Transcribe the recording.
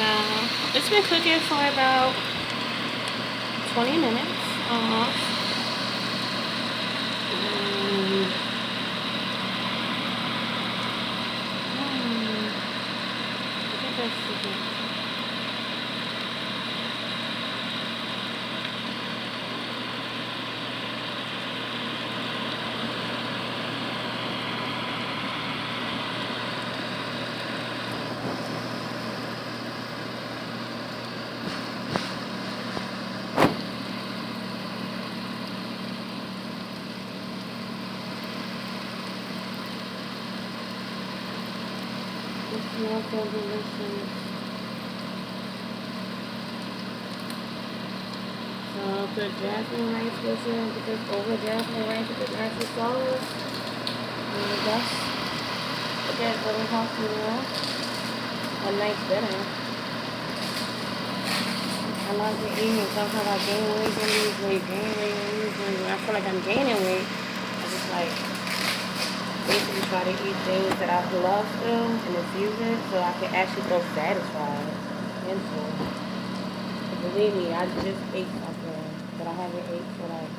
It's been cooking for about 20 minutes almost. I think that's chicken. It smells so delicious. So I'll put jasmine rice with it because over jasmine rice with the nice sauce. And that's really helps me a nice dinner. I love to eat and sometimes I gain weight and lose weight, gain weight and lose weight. When I feel like I'm gaining weight, I just like basically try to eat things that I love still and infuse it so I can actually feel satisfied and full. Believe me, I just ate something that I haven't ate for like